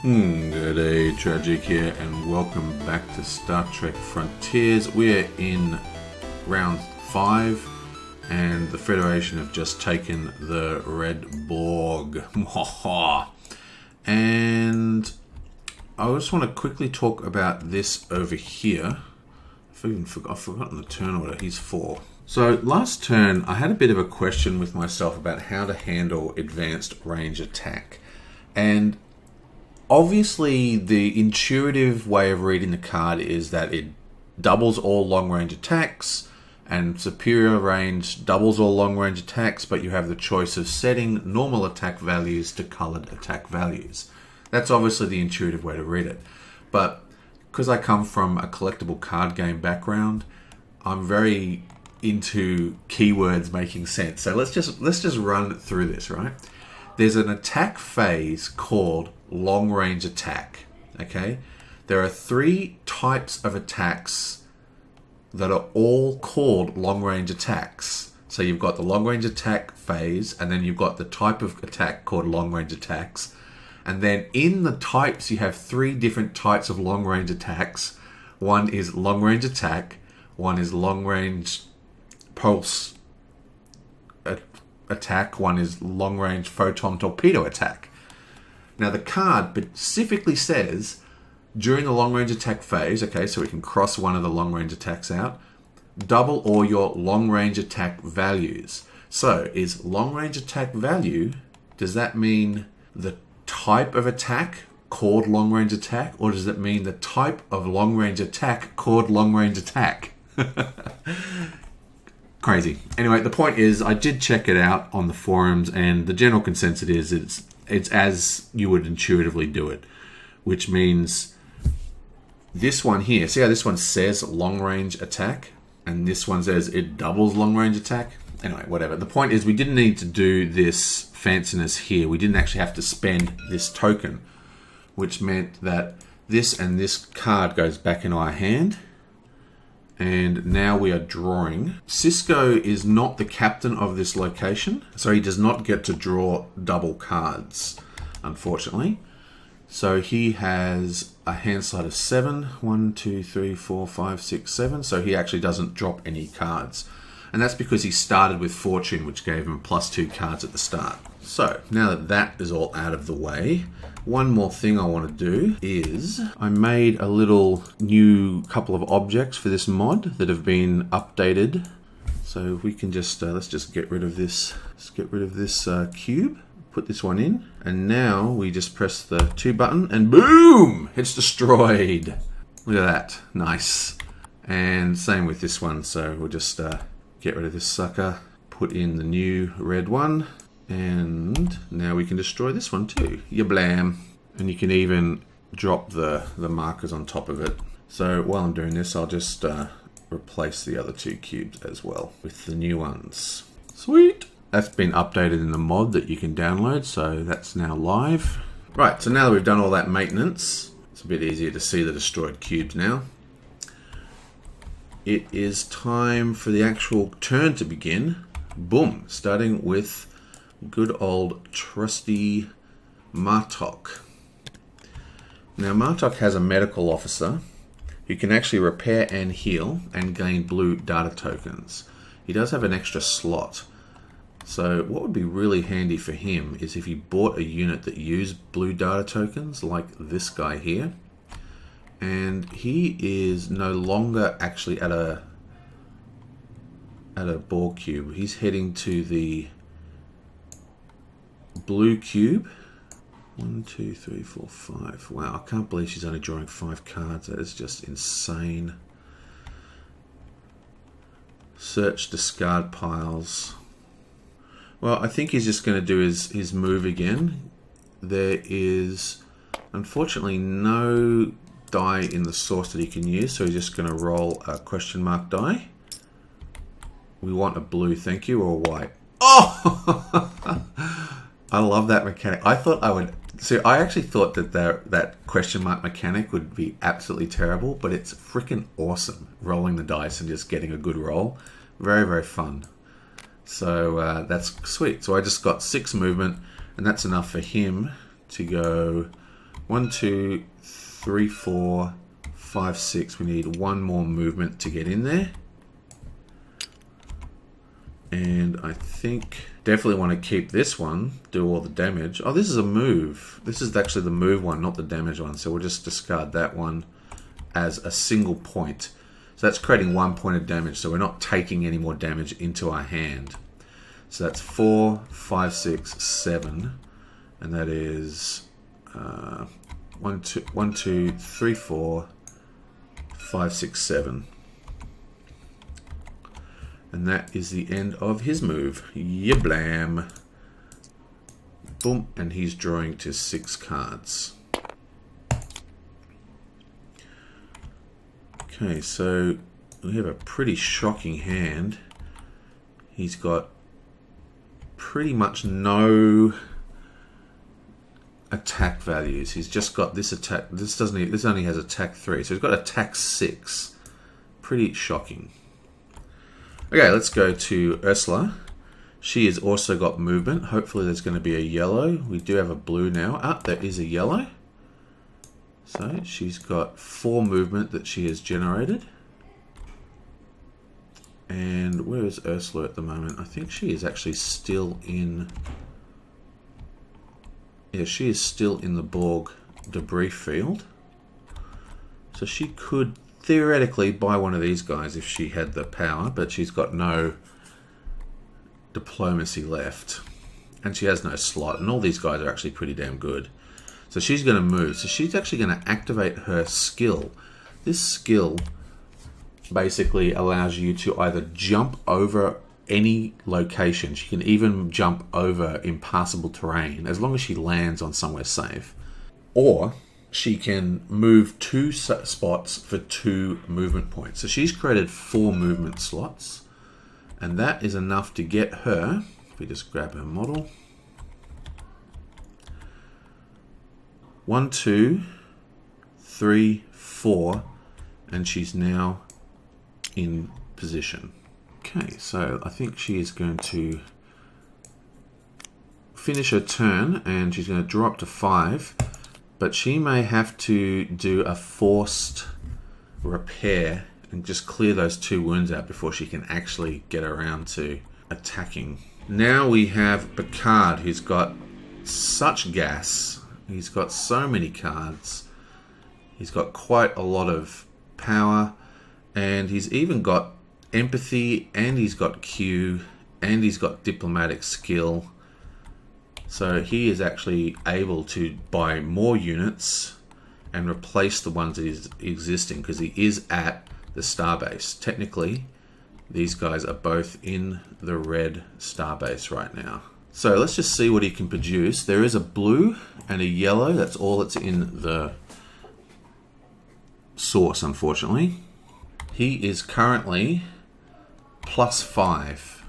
Good day, Tragic here, and welcome back to Star Trek Frontiers. We're in round 5, and the Federation have just taken the Red Borg. And I just want to quickly talk about this over here. I've forgotten the turn order. He's 4. So last turn, I had a bit of a question with myself about how to handle advanced range attack. And obviously, the intuitive way of reading the card is that it doubles all long-range attacks, and superior range doubles all long-range attacks, but you have the choice of setting normal attack values to colored attack values. That's obviously the intuitive way to read it. But because I come from a collectible card game background, I'm very into keywords making sense. So let's just run through this, right? There's an attack phase called long range attack. Okay, there are 3 types of attacks that are all called long range attacks. So you've got the long range attack phase, and then you've got the type of attack called long range attacks, and then in the types you have 3 different types of long range attacks. One is long range attack, one is long range pulse attack, one is long range photon torpedo attack. Now the card specifically says during the long range attack phase, okay, so we can cross one of the long range attacks out, double all your long range attack values. So is long range attack value, does that mean the type of attack called long range attack, or does it mean the type of long range attack called long range attack? Crazy. Anyway, the point is, I did check it out on the forums, and the general consensus is it's as you would intuitively do it, which means this one here, see how this one says long range attack, and this one says it doubles long range attack? Anyway, whatever. The point is, we didn't need to do this fanciness here. We didn't actually have to spend this token, which meant that this and this card goes back in our hand. And now we are drawing. Sisko is not the captain of this location, so he does not get to draw double cards, unfortunately. So he has a hand slide of 7. 1, 2, 3, 4, 5, 6, 7. So he actually doesn't drop any cards. And that's because he started with Fortune, which gave him +2 cards at the start. So now that that is all out of the way, one more thing I want to do is I made a little new couple of objects for this mod that have been updated. So we can just let's just get rid of this. Let's get rid of this cube. Put this one in, and now we just press the 2 button, and boom! It's destroyed. Look at that, nice. And same with this one. So we'll just get rid of this sucker. Put in the new red one. And now we can destroy this one too. Yablam. And you can even drop the markers on top of it. So while I'm doing this, I'll just replace the other 2 cubes as well with the new ones. Sweet! That's been updated in the mod that you can download, so that's now live. Right, so now that we've done all that maintenance, it's a bit easier to see the destroyed cubes now. It is time for the actual turn to begin. Boom! Starting with good old trusty Martok. Now Martok has a medical officer who can actually repair and heal and gain blue data tokens. He does have an extra slot. So what would be really handy for him is if he bought a unit that used blue data tokens, like this guy here. And he is no longer actually at a Borg cube. He's heading to the blue cube. 1, 2, 3, 4, 5. Wow, I can't believe she's only drawing 5 cards. That is just insane. Search discard piles. Well, I think he's just going to do his move again. There is unfortunately no die in the source that he can use, so he's just going to roll a question mark die. We want a blue, thank you, or a white. Oh! I love that mechanic. I thought I would... So I actually thought that that question mark mechanic would be absolutely terrible, but it's freaking awesome. Rolling the dice and just getting a good roll. Very, very fun. So that's sweet. So I just got 6 movement, and that's enough for him to go 1, 2, 3, 4, 5, 6. We need one more movement to get in there. And I think definitely want to keep this one, do all the damage. Oh, this is a move. This is actually the move one, not the damage one. So we'll just discard that one as a single point. So that's creating 1 point of damage. So we're not taking any more damage into our hand. So that's 4, 5, 6, 7. And that is 1, 2, 3, 4, 5, 6, 7. And that is the end of his move. Yablam. Boom. And he's drawing to 6 cards. Okay, so we have a pretty shocking hand. He's got pretty much no attack values. He's just got this attack. This only has attack 3. So he's got attack 6. Pretty shocking. Okay, let's go to Ursula. She has also got movement. Hopefully there's going to be a yellow. We do have a blue now. Ah, there is a yellow. So she's got 4 movement that she has generated. And where is Ursula at the moment? I think she is actually still in... Yeah, she is still in the Borg debris field. So she could theoretically buy one of these guys if she had the power, but she's got no diplomacy left. And she has no slot, and all these guys are actually pretty damn good. So she's going to move. So she's actually going to activate her skill. This skill basically allows you to either jump over any location. She can even jump over impassable terrain as long as she lands on somewhere safe. Or she can move 2 spots for 2 movement points. So she's created 4 movement slots, and that is enough to get her, if we just grab her model, 1, 2, 3, 4, and she's now in position. Okay, so I think she is going to finish her turn, and she's going to draw up to 5. But she may have to do a forced repair and just clear those 2 wounds out before she can actually get around to attacking. Now we have Picard, who's got such gas. He's got so many cards. He's got quite a lot of power. And he's even got empathy, and he's got Q, and he's got diplomatic skill. So he is actually able to buy more units and replace the ones that is existing, because he is at the starbase. Technically, these guys are both in the red starbase right now. So let's just see what he can produce. There is a blue and a yellow. That's all that's in the source, unfortunately. He is currently +5.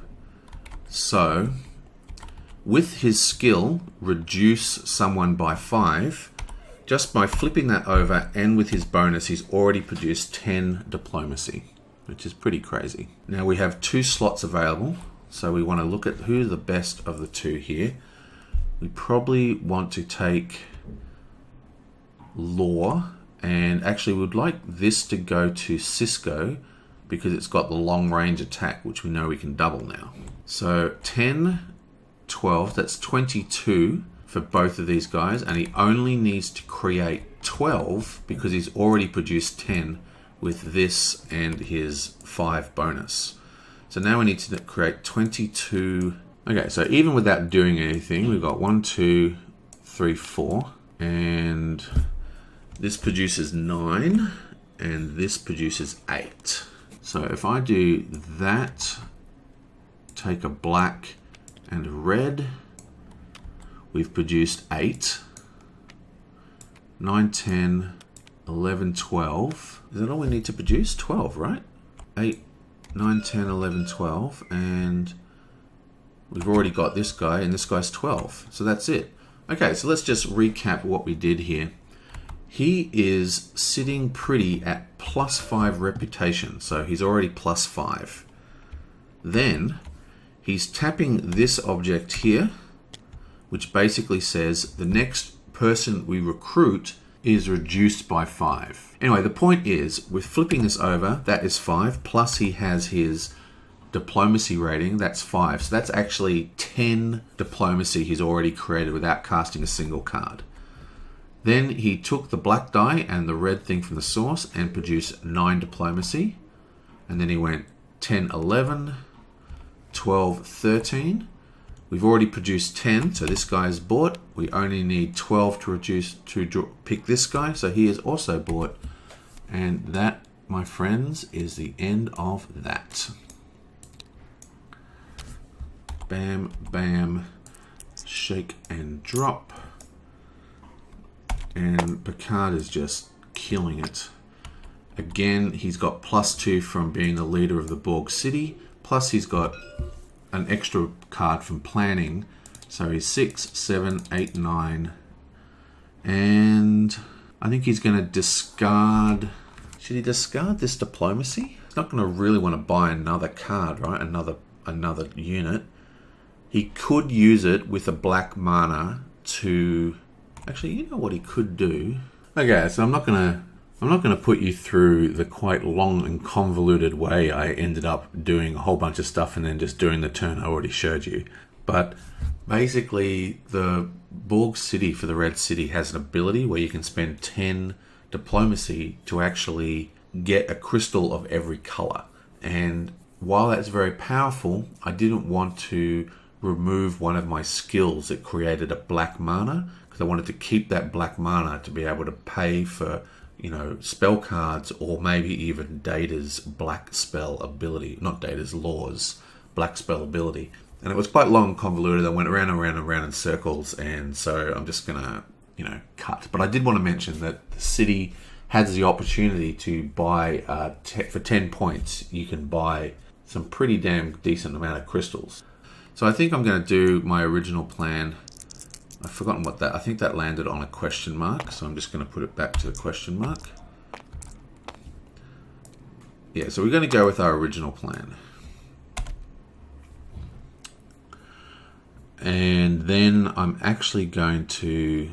So with his skill, reduce someone by 5, just by flipping that over, and with his bonus, he's already produced 10 diplomacy, which is pretty crazy. Now we have 2 slots available, so we want to look at who's the best of the 2 here. We probably want to take Law, and actually we'd like this to go to Cisco, because it's got the long range attack, which we know we can double now. So 10, 12, that's 22 for both of these guys, and he only needs to create 12 because he's already produced 10 with this and his 5 bonus. So now we need to create 22. Okay, so even without doing anything, we've got 1, 2, 3, 4, and this produces 9, and this produces 8. So if I do that, take a black and a red, we've produced 8, 9, 10, 11, 12. Is that all we need to produce? 12, right? 8, 9, 10, 11, 12, and we've already got this guy, and this guy's 12. So that's it. Okay, so let's just recap what we did here. He is sitting pretty at +5 reputation, so he's already +5. Then he's tapping this object here, which basically says the next person we recruit is reduced by 5. Anyway, the point is, with flipping this over, that is 5, plus he has his diplomacy rating, that's 5. So that's actually 10 diplomacy he's already created without casting a single card. Then he took the black die and the red thing from the source and produced 9 diplomacy. And then he went 10, 11, 12, 13. We've already produced 10, so this guy is bought. We only need 12 to pick this guy, so he is also bought. And that, my friends, is the end of that. Bam, bam, shake and drop. And Picard is just killing it. Again, he's got +2 from being the leader of the Borg City, plus he's got an extra card from planning. So he's 6, 7, 8, 9. And I think he's going to discard... Should he discard this diplomacy? He's not going to really want to buy another card, right? Another unit. He could use it with a black mana to... Actually, you know what he could do? Okay, so I'm not gonna put you through the quite long and convoluted way I ended up doing a whole bunch of stuff and then just doing the turn I already showed you. But basically, the Borg City for the Red City has an ability where you can spend 10 diplomacy to actually get a crystal of every color. And while that's very powerful, I didn't want to remove one of my skills that created a black mana, because I wanted to keep that black mana to be able to pay for, you know, spell cards, or maybe even Data's black spell ability. Not Data's, Law's black spell ability. And it was quite long and convoluted. I went around and around and around in circles, and so I'm just gonna, you know, cut. But I did want to mention that the city has the opportunity to buy, for 10 points, you can buy some pretty damn decent amount of crystals. So I think I'm going to do my original plan. I've forgotten what that... I think that landed on a question mark, so I'm just going to put it back to the question mark. Yeah, so we're going to go with our original plan. And then I'm actually going to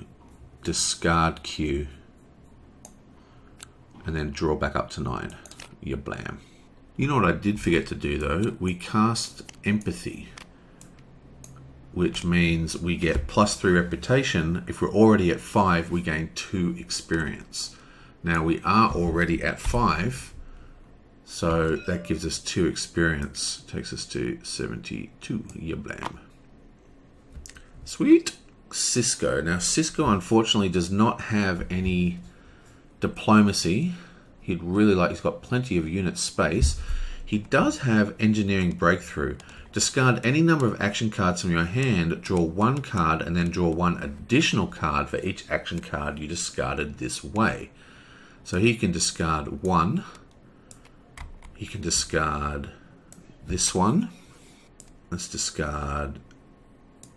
discard Q and then draw back up to 9. Yeah, blam. You know what I did forget to do, though? We cast Empathy, which means we get +3 reputation. If we're already at 5, we gain 2 experience. Now we are already at 5, so that gives us 2 experience. Takes us to 72. Yeah, blam. Sweet. Cisco. Now Cisco unfortunately does not have any diplomacy. He'd really like... He's got plenty of unit space. He does have Engineering Breakthrough. Discard any number of action cards from your hand, draw 1 card, and then draw 1 additional card for each action card you discarded this way. So he can discard 1. He can discard this one. Let's discard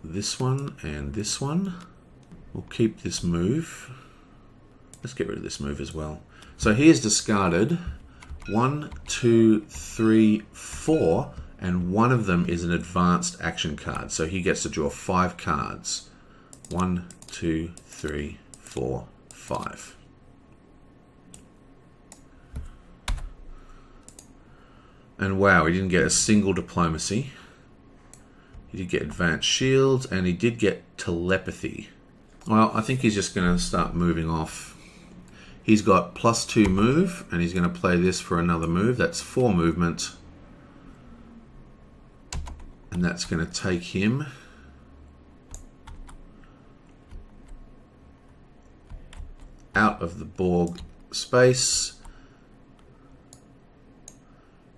this one and this one. We'll keep this move. Let's get rid of this move as well. So he has discarded 1, 2, 3, 4. And one of them is an advanced action card. So he gets to draw 5 cards. 1, 2, 3, 4, 5. And wow, he didn't get a single diplomacy. He did get advanced shields, and he did get telepathy. Well, I think he's just going to start moving off. He's got +2 move, and he's going to play this for another move. That's 4 movement. And that's going to take him out of the Borg space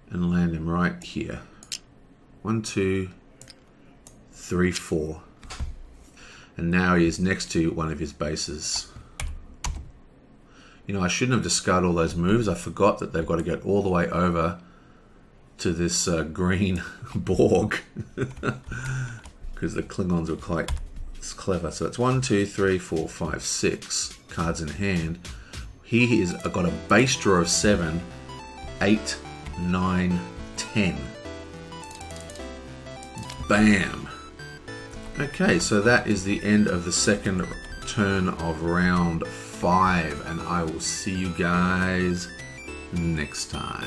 and land him right here. 1, 2, 3, 4. And now he is next to one of his bases. You know, I shouldn't have discarded all those moves. I forgot that they've got to get all the way over to this green Borg, because the Klingons were quite clever. So it's 1, 2, 3, 4, 5, 6 cards in hand. He has got a base draw of 7, 8, 9, 10. Bam. Okay, so that is the end of the second turn of round 5, and I will see you guys next time.